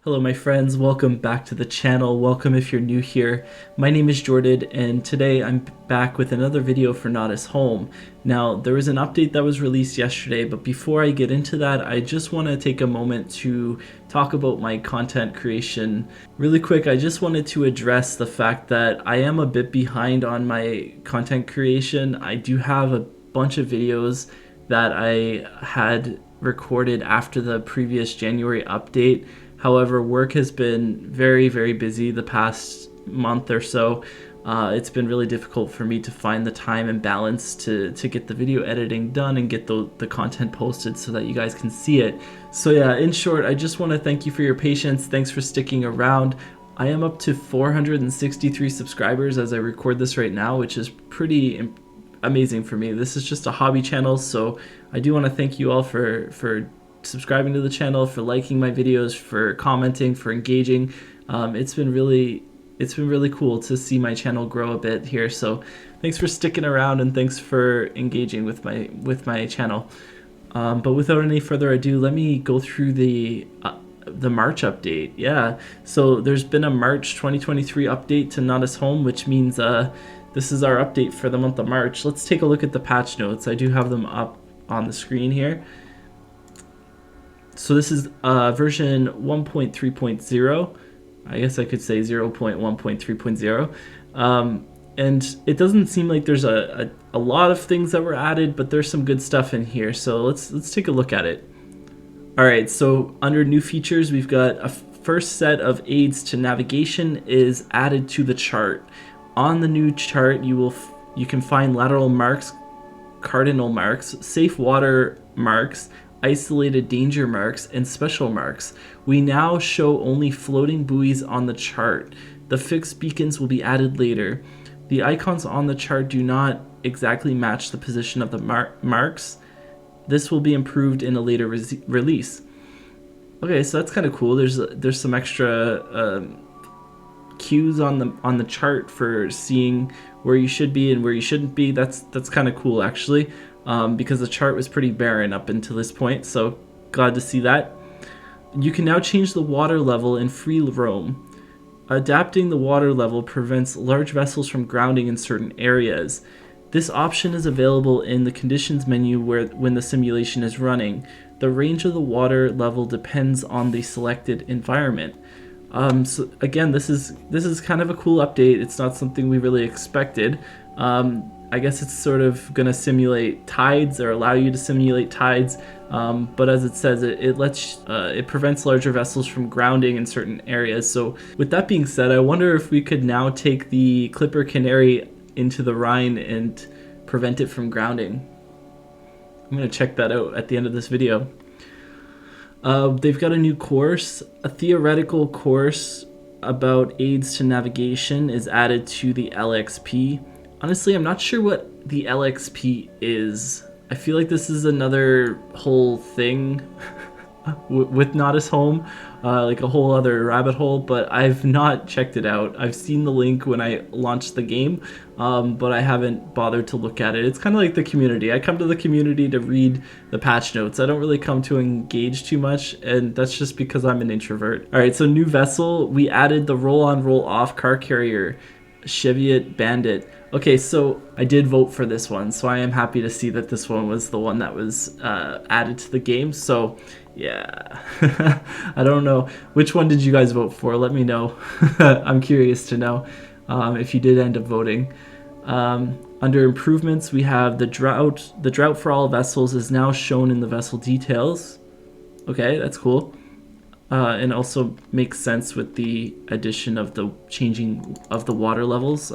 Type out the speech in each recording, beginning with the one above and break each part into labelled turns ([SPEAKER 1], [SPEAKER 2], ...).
[SPEAKER 1] Hello my friends, welcome back to the channel. Welcome if you're new here. My name is Jordan and today I'm back with another video for Nautis Home. Now there was an update that was released yesterday, but before I get into that I just want to take a moment to talk about my content creation. Really quick, I just wanted to address the fact that I am a bit behind on my content creation. I do have a bunch of videos that I had recorded after the previous January update. However, work has been very busy the past month or so. It's been really difficult for me to find the time and balance to get the video editing done and get the content posted so that you guys can see it. So yeah, in short, I just want to thank you for your patience. Thanks for sticking around. I am up to 463 subscribers as I record this right now, which is pretty amazing for me. This is just a hobby channel, so I do want to thank you all for subscribing to the channel, for liking my videos, for commenting, for engaging. It's been really cool to see my channel grow a bit here, so thanks for sticking around and thanks for engaging with my channel. But without any further ado, let me go through the March update. Yeah, so there's been a March 2023 update to Nautis Home, which means this is our update for the month of March. Let's take a look at the patch notes. I do have them up on the screen here. So this is version 1.3.0. I guess I could say 0.1.3.0. And it doesn't seem like there's a lot of things that were added, but there's some good stuff in here. So let's take a look at it. All right, so under new features, we've got a first set of aids to navigation is added to the chart. On the new chart, you can find lateral marks, cardinal marks, safe water marks, isolated danger marks, and special marks. We now show only floating buoys on the chart. The fixed beacons will be added later. The icons on the chart do not exactly match the position of the marks. This will be improved in a later release. Okay, so that's kind of cool. There's some extra cues on the chart for seeing where you should be and where you shouldn't be. That's kind of cool actually. Because the chart was pretty barren up until this point, so glad to see that. You can now change the water level in free roam. Adapting the water level prevents large vessels from grounding in certain areas. This option is available in the conditions menu when the simulation is running. The range of the water level depends on the selected environment. So again, this is kind of a cool update. It's not something we really expected. I guess it's sort of going to simulate tides or allow you to simulate tides, but as it says, it prevents larger vessels from grounding in certain areas. So with that being said, I wonder if we could now take the Clipper Canary into the Rhine and prevent it from grounding. I'm going to check that out at the end of this video. They've got a new course, a theoretical course about aids to navigation is added to the LXP. Honestly, I'm not sure what the LXP is. I feel like this is another whole thing with Nautis Home, like a whole other rabbit hole, but I've not checked it out. I've seen the link when I launched the game, but I haven't bothered to look at it. It's kind of like the community. I come to the community to read the patch notes. I don't really come to engage too much, and that's just because I'm an introvert. All right, so new vessel. We added the roll-on, roll-off car carrier, Cheviot Bandit. Okay, so I did vote for this one, so I am happy to see that this one was the one that was added to the game. So yeah, I don't know. Which one did you guys vote for? Let me know. I'm curious to know if you did end up voting. Under improvements, we have the drought. The drought for all vessels is now shown in the vessel details. Okay, that's cool. And also makes sense with the addition of the changing of the water levels.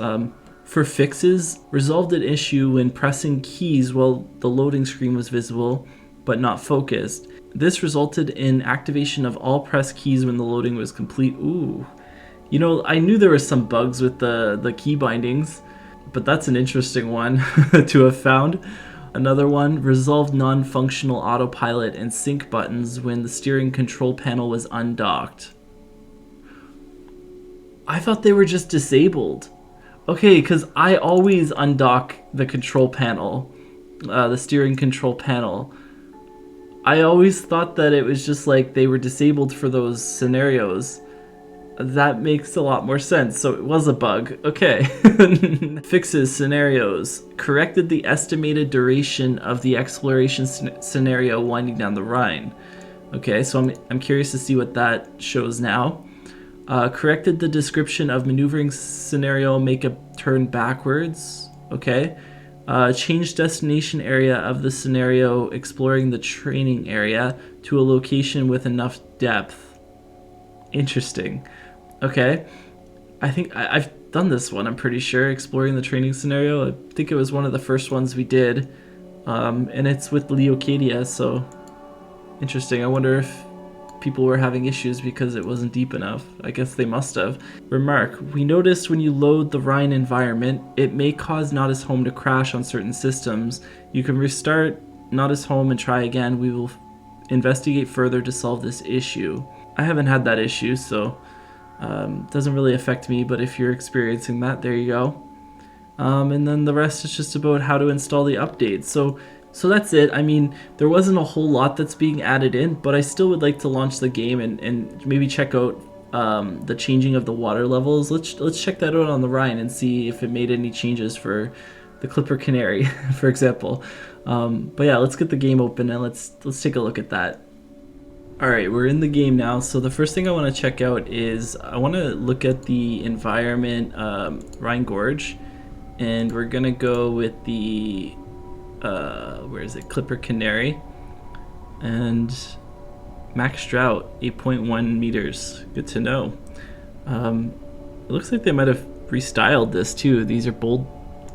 [SPEAKER 1] For fixes, resolved an issue when pressing keys while the loading screen was visible but not focused. This resulted in activation of all press keys when the loading was complete. Ooh. You know, I knew there were some bugs with the key bindings, but that's an interesting one to have found. Another one, resolved non-functional autopilot and sync buttons when the steering control panel was undocked. I thought they were just disabled. Okay, because I always undock the control panel, the steering control panel. I always thought that it was just like they were disabled for those scenarios. That makes a lot more sense. So it was a bug. Okay. Fixes scenarios. Corrected the estimated duration of the exploration scenario winding down the Rhine. Okay, so I'm curious to see what that shows now. Corrected the description of maneuvering scenario, make a turn backwards. Okay. Changed destination area of the scenario, exploring the training area to a location with enough depth. Interesting. Okay. I think I've done this one, I'm pretty sure, exploring the training scenario. I think it was one of the first ones we did. And it's with Leocadia, so interesting. I wonder if people were having issues because it wasn't deep enough. I guess they must have. Remark, we noticed when you load the Rhine environment, it may cause Nautis Home to crash on certain systems. You can restart Nautis Home and try again. We will investigate further to solve this issue. I haven't had that issue, so doesn't really affect me, but if you're experiencing that, there you go. And then the rest is just about how to install the updates. So that's it. I mean, there wasn't a whole lot that's being added in, but I still would like to launch the game and maybe check out the changing of the water levels. Let's check that out on the Rhine and see if it made any changes for the Clipper Canary, for example. But yeah, let's get the game open and let's take a look at that. Alright, we're in the game now, so the first thing I want to check out is I want to look at the environment, Rhine Gorge, and we're going to go with the, where is it, Clipper Canary, and max drought, 8.1 meters, good to know. It looks like they might have restyled this too. These are bold,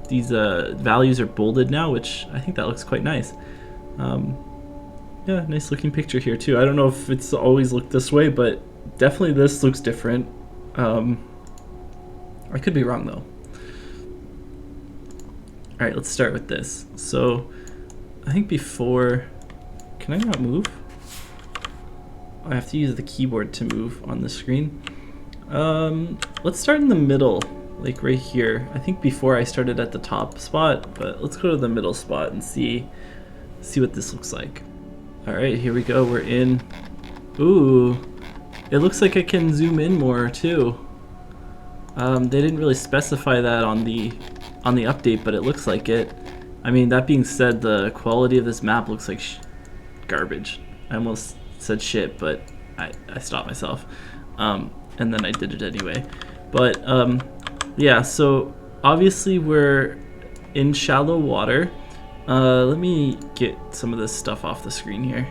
[SPEAKER 1] these values are bolded now, which I think that looks quite nice. Yeah, nice looking picture here too. I don't know if it's always looked this way, but definitely this looks different. I could be wrong though. Alright, let's start with this. So, I think before... Can I not move? I have to use the keyboard to move on the screen. Let's start in the middle, like right here. I think before I started at the top spot, but let's go to the middle spot and see what this looks like. Alright, here we go, we're in. Ooh, it looks like I can zoom in more too. They didn't really specify that on the update, but it looks like it. I mean, that being said, the quality of this map looks like garbage. I almost said shit, but I stopped myself. And then I did it anyway. But yeah, so obviously we're in shallow water. Let me get some of this stuff off the screen here.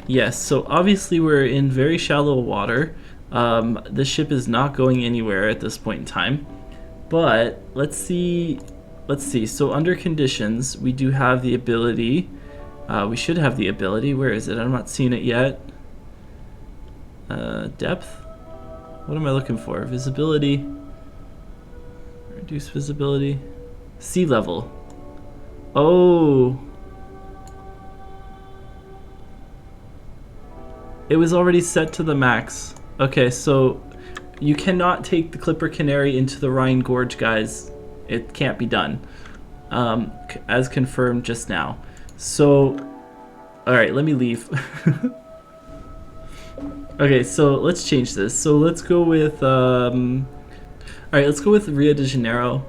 [SPEAKER 1] Yes, so obviously we're in very shallow water. The ship is not going anywhere at this point in time. But let's see. So under conditions, we do have the ability. We should have the ability. Where is it? I'm not seeing it yet. Depth? What am I looking for? Visibility. Reduce visibility. Sea level. Oh. It was already set to the max. Okay, so you cannot take the Clipper Canary into the Rhine Gorge, guys. It can't be done. As confirmed just now. So, alright, let me leave. Okay, so let's change this. So let's go with, alright, let's go with Rio de Janeiro.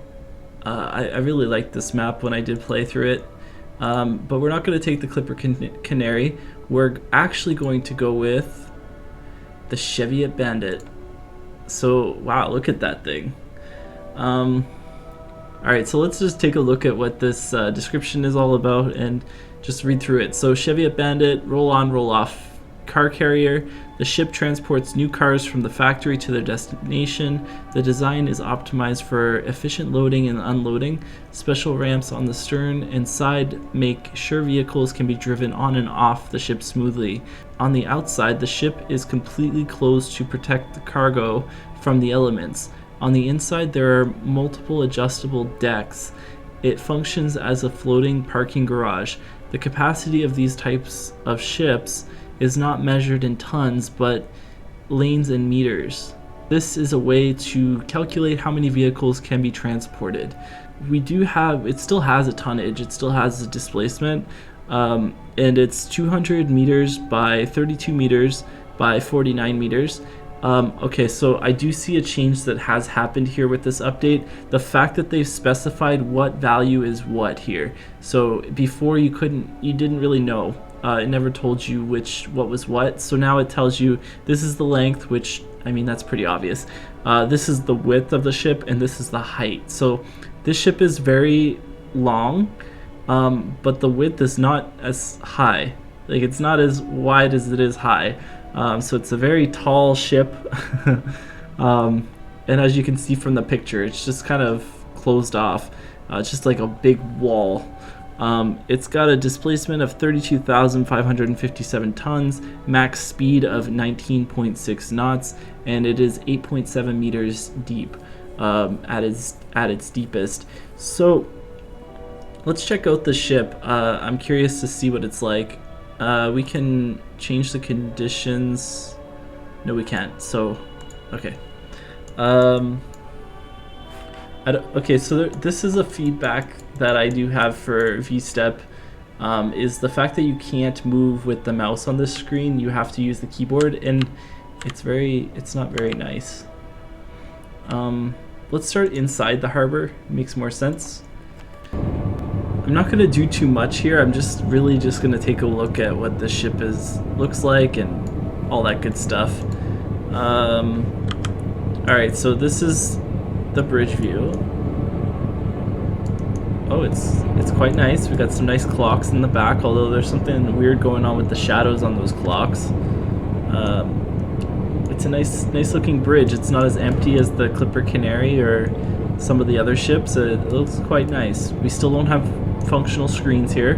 [SPEAKER 1] I really liked this map when I did play through it. But we're not going to take the Clipper Canary. We're actually going to go with the Cheviot Bandit. So, wow, look at that thing. Alright, so let's just take a look at what this description is all about and just read through it. So, Cheviot Bandit, roll on, roll off car carrier. The ship transports new cars from the factory to their destination. The design is optimized for efficient loading and unloading. Special ramps on the stern and side make sure vehicles can be driven on and off the ship smoothly. On the outside, the ship is completely closed to protect the cargo from the elements. On the inside, there are multiple adjustable decks. It functions as a floating parking garage. The capacity of these types of ships is not measured in tons, but lanes and meters. This is a way to calculate how many vehicles can be transported. we do have, it still has a tonnage, it still has a displacement, and it's 200 meters by 32 meters by 49 meters. Okay, so I do see a change that has happened here with this update. The fact that they've specified what value is what here. So before you didn't really know. It never told you what was what. So now it tells you this is the length, which, I mean, that's pretty obvious. This is the width of the ship, and this is the height. So this ship is very long, but the width is not as high. Like, it's not as wide as it is high. So it's a very tall ship. And as you can see from the picture, it's just kind of closed off. It's just like a big wall. It's got a displacement of 32,557 tons, max speed of 19.6 knots, and it is 8.7 meters deep at its deepest. So let's check out the ship. I'm curious to see what it's like. We can change the conditions. No, we can't. So, okay. Okay, so this is a feedback that I do have for VStep, is the fact that you can't move with the mouse on this screen. You have to use the keyboard, and it's not very nice. Let's start inside the harbor. It makes more sense. I'm not gonna do too much here. I'm just gonna take a look at what the ship looks like and all that good stuff. All right, so this is the bridge view. Oh, it's quite nice. We got some nice clocks in the back, although there's something weird going on with the shadows on those clocks. It's a nice looking bridge. It's not as empty as the Clipper Canary or some of the other ships. It looks quite nice. We still don't have functional screens here,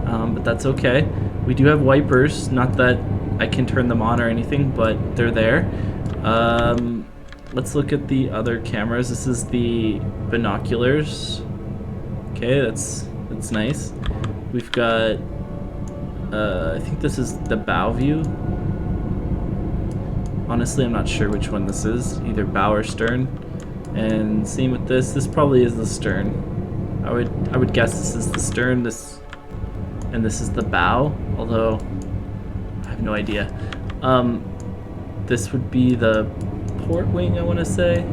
[SPEAKER 1] but that's okay. We do have wipers, not that I can turn them on or anything, but they're there. Let's look at the other cameras. This is the binoculars. Okay, that's nice. We've got, I think this is the bow view. Honestly, I'm not sure which one this is, either bow or stern. And same with this. This probably is the stern. I would guess this is the stern. This is the bow. Although I have no idea. This would be the port wing, I want to say.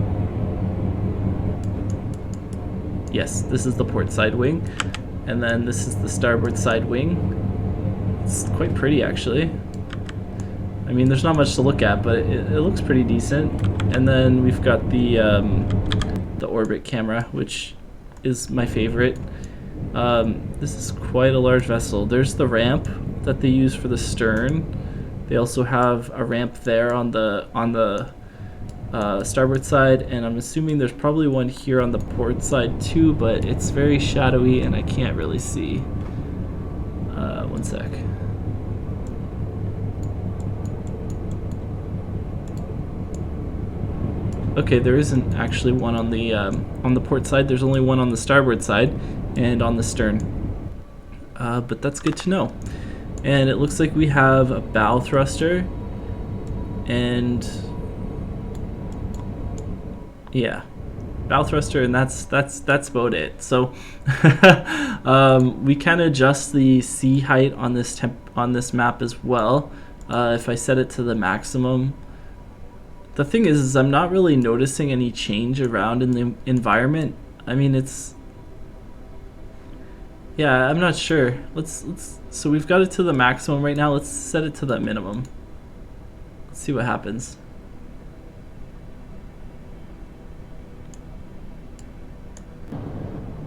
[SPEAKER 1] Yes, this is the port side wing, and then this is the starboard side wing. It's quite pretty, actually. I mean, there's not much to look at, but it looks pretty decent. And then we've got the orbit camera, which is my favorite. This is quite a large vessel. There's the ramp that they use for the stern. They also have a ramp there on the starboard side, and I'm assuming there's probably one here on the port side too, but it's very shadowy and I can't really see. One sec. Okay, there isn't actually one on the port side. There's only one on the starboard side and on the stern. But that's good to know. And it looks like we have a bow thruster, and yeah, bow thruster, and that's about it. So we can adjust the sea height on this map as well. If I set it to the maximum. The thing is I'm not really noticing any change around in the environment. I mean, yeah, I'm not sure. So we've got it to the maximum right now. Let's set it to the minimum. Let's see what happens.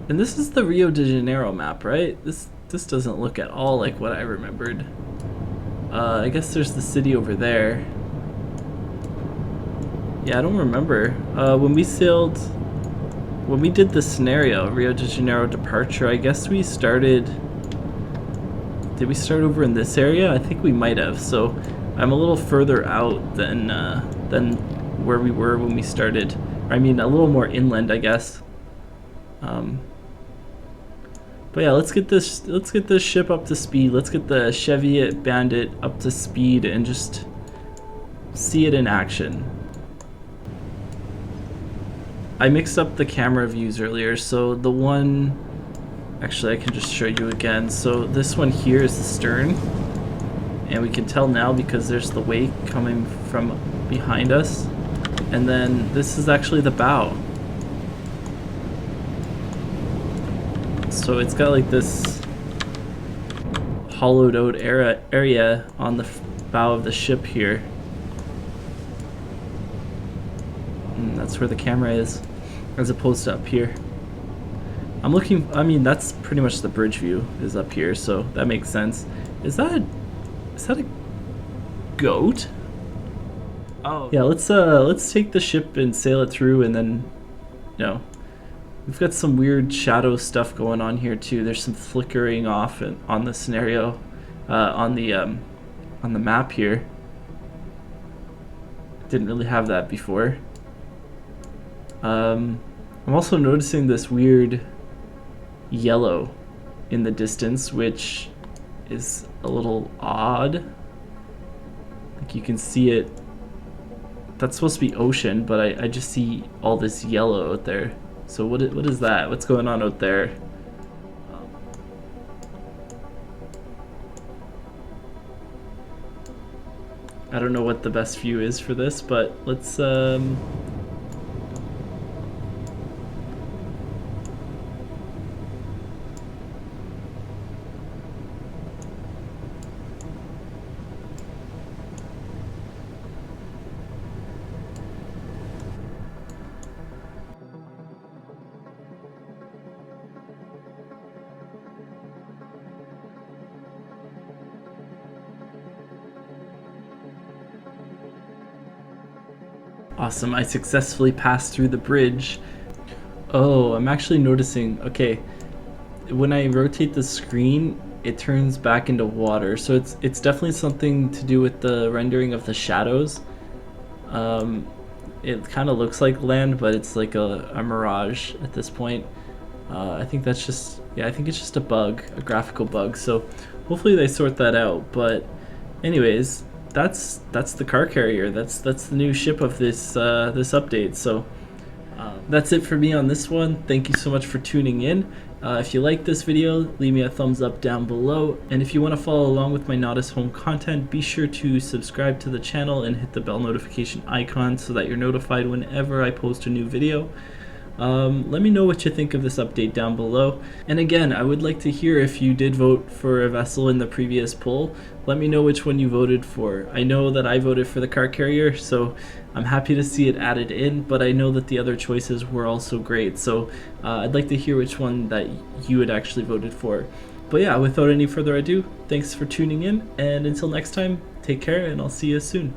[SPEAKER 1] And this is the Rio de Janeiro map, right? This doesn't look at all like what I remembered. I guess there's the city over there. Yeah, I don't remember. When we did the scenario, Rio de Janeiro departure, I guess we started... Did we start over in this area? I think we might have. So I'm a little further out than where we were when we started. I mean, a little more inland, I guess. But yeah, let's get this ship up to speed. Let's get the Cheviot Bandit up to speed and just see it in action. I mixed up the camera views earlier, so the one, actually I can just show you again. So this one here is the stern, and we can tell now because there's the wake coming from behind us, and then this is actually the bow. So it's got like this hollowed out area on the bow of the ship here. And that's where the camera is, as opposed to up here. I'm looking, I mean, that's pretty much the bridge view is up here, so that makes sense. Is that a goat? Oh. Yeah, let's take the ship and sail it through, and then, you know, we've got some weird shadow stuff going on here too. There's some flickering off on the scenario, on the map here. Didn't really have that before. I'm also noticing this weird yellow in the distance, which is a little odd. Like you can see it. That's supposed to be ocean, but I just see all this yellow out there. So what is that? What's going on out there? I don't know what the best view is for this, but let's awesome, I successfully passed through the bridge. Oh, I'm actually noticing, okay, when I rotate the screen, it turns back into water. So it's definitely something to do with the rendering of the shadows. It kind of looks like land, but it's like a mirage at this point. I think that's just, yeah, I think it's just a bug, a graphical bug. So hopefully they sort that out. But anyways, that's the car carrier. That's the new ship of this this update. So that's it for me on this one. Thank you so much for tuning in. If you like this video, leave me a thumbs up down below. And if you want to follow along with my Nautis Home content, be sure to subscribe to the channel and hit the bell notification icon so that you're notified whenever I post a new video. Let me know what you think of this update down below. And again, I would like to hear if you did vote for a vessel in the previous poll. Let me know which one you voted for. I know that I voted for the car carrier, so I'm happy to see it added in, but I know that the other choices were also great. So I'd like to hear which one that you had actually voted for. But yeah, without any further ado, thanks for tuning in, and until next time, take care, and I'll see you soon.